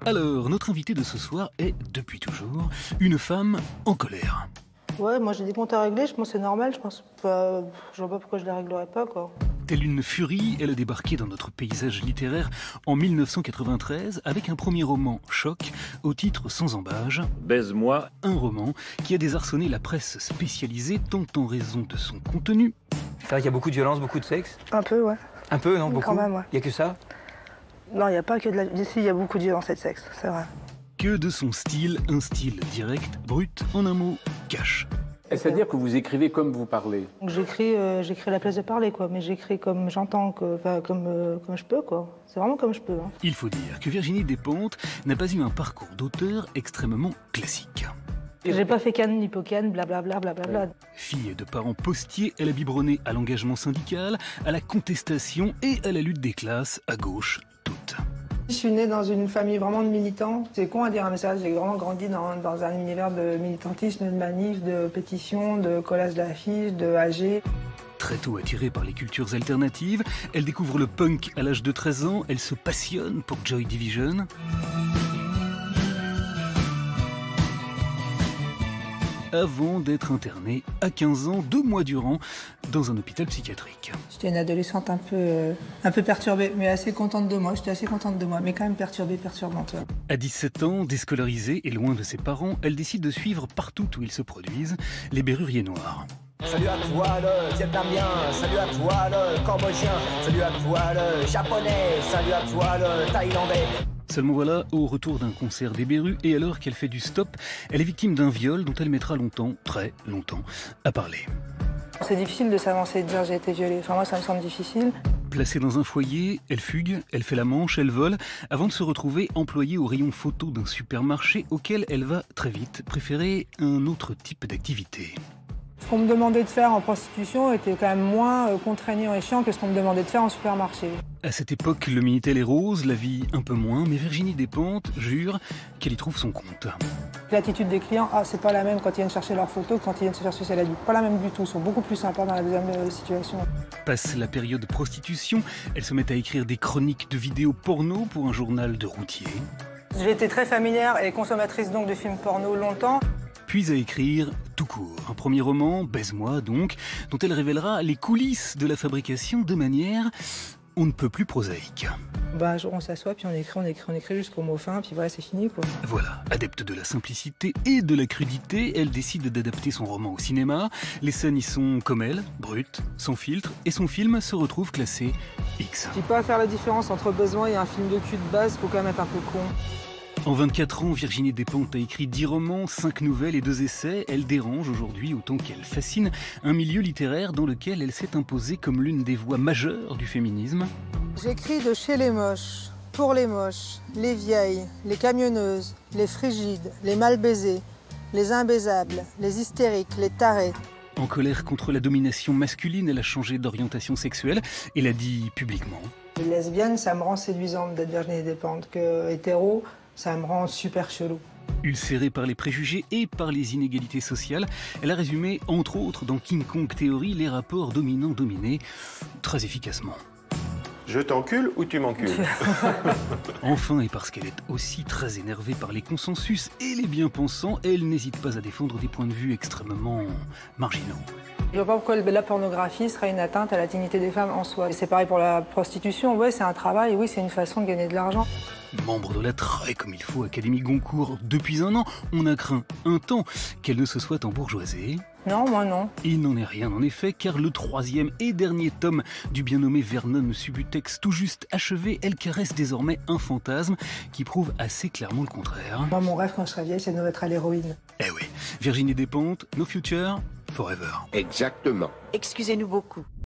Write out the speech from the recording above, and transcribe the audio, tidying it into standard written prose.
Alors, notre invitée de ce soir est, depuis toujours, une femme en colère. Ouais, moi j'ai des comptes à régler, je pense que c'est normal, je vois pas pourquoi je les réglerais pas, quoi. Telle une furie, elle a débarqué dans notre paysage littéraire en 1993 avec un premier roman choc au titre sans embâge. Baise-moi. Un roman qui a désarçonné la presse spécialisée tant en raison de son contenu. C'est vrai qu'il y a beaucoup de violence, beaucoup de sexe. Un peu, ouais. Un peu, non? Beaucoup? Quand même, ouais. Il n'y a que ça? Non, il n'y a pas que de la... Ici, il y a beaucoup de violence et de sexe, c'est vrai. Que de son style, un style direct, brut, en un mot, cash. C'est-à-dire que vous écrivez comme vous parlez. Donc j'écris à la place de parler, quoi, mais j'écris comme j'entends, comme je peux, quoi. C'est vraiment comme je peux. Hein. Il faut dire que Virginie Despentes n'a pas eu un parcours d'auteur extrêmement classique. J'ai pas fait Cannes ni Pocan, blablabla, blablabla. Fille de parents postiers, elle a biberonné à l'engagement syndical, à la contestation et à la lutte des classes, à gauche, toutes. Je suis née dans une famille vraiment de militants. C'est con à dire, mais ça, j'ai vraiment grandi dans un univers de militantisme, de manifs, de pétitions, de collage d'affiches, de AG. Très tôt attirée par les cultures alternatives, elle découvre le punk à l'âge de 13 ans, elle se passionne pour Joy Division. Avant d'être internée à 15 ans, 2 mois durant, dans un hôpital psychiatrique. J'étais une adolescente un peu perturbée, mais assez contente de moi. J'étais assez contente de moi, mais quand même perturbante. À 17 ans, déscolarisée et loin de ses parents, elle décide de suivre partout où ils se produisent les Berruriers Noirs. Salut à toi le Vietnamien, salut à toi le Cambodgien, salut à toi le Japonais, salut à toi le Thaïlandais. Seulement voilà, au retour d'un concert des Berus, et alors qu'elle fait du stop, elle est victime d'un viol dont elle mettra longtemps, très longtemps, à parler. C'est difficile de s'avancer et de dire j'ai été violée. Enfin moi ça me semble difficile. Placée dans un foyer, elle fugue, elle fait la manche, elle vole, avant de se retrouver employée au rayon photo d'un supermarché auquel elle va très vite préférer un autre type d'activité. Ce qu'on me demandait de faire en prostitution était quand même moins contraignant et chiant que ce qu'on me demandait de faire en supermarché. À cette époque, le Minitel est rose, la vie un peu moins, mais Virginie Despentes jure qu'elle y trouve son compte. L'attitude des clients, c'est pas la même quand ils viennent chercher leurs photos que quand ils viennent se chercher celle adulte. Pas la même du tout, ils sont beaucoup plus sympas dans la deuxième situation. Passe la période prostitution, elle se met à écrire des chroniques de vidéos porno pour un journal de routiers. J'ai été très familière et consommatrice donc de films porno longtemps. Puis à écrire tout court. Un premier roman, Baise-moi donc, dont elle révélera les coulisses de la fabrication de manière on ne peut plus prosaïque. On s'assoit, puis on écrit jusqu'au mot fin, puis voilà, c'est fini, quoi. Voilà, adepte de la simplicité et de la crudité, elle décide d'adapter son roman au cinéma. Les scènes y sont comme elle, brutes, sans filtre, et son film se retrouve classé X. Tu peux pas faire la différence entre Besoin et un film de cul de base, faut quand même être un peu con. En 24 ans, Virginie Despentes a écrit 10 romans, 5 nouvelles et 2 essais. Elle dérange aujourd'hui autant qu'elle fascine un milieu littéraire dans lequel elle s'est imposée comme l'une des voix majeures du féminisme. J'écris de chez les moches, pour les moches, les vieilles, les camionneuses, les frigides, les mal baisées, les imbaisables, les hystériques, les tarés. En colère contre la domination masculine, elle a changé d'orientation sexuelle et l'a dit publiquement. Lesbienne, ça me rend séduisante d'être Virginie Despentes, que hétéro, ça me rend super chelou. Ulcérée par les préjugés et par les inégalités sociales, elle a résumé, entre autres, dans King Kong Theory, les rapports dominant-dominés très efficacement. Je t'encule ou tu m'encules? Enfin, et parce qu'elle est aussi très énervée par les consensus et les bien-pensants, elle n'hésite pas à défendre des points de vue extrêmement marginaux. Je vois pas pourquoi la pornographie serait une atteinte à la dignité des femmes en soi. C'est pareil pour la prostitution, ouais, c'est un travail, oui, c'est une façon de gagner de l'argent. Membre de la très comme il faut Académie Goncourt depuis un an, on a craint un temps qu'elle ne se soit embourgeoisée. Non, moi non. Il n'en est rien en effet, car le 3e et dernier tome du bien nommé Vernon Subutex tout juste achevé, elle caresse désormais un fantasme qui prouve assez clairement le contraire. Moi, mon rêve quand je serai vieille, c'est de me mettre à l'héroïne. Eh oui, Virginie Despentes, no future, forever. Exactement. Excusez-nous beaucoup.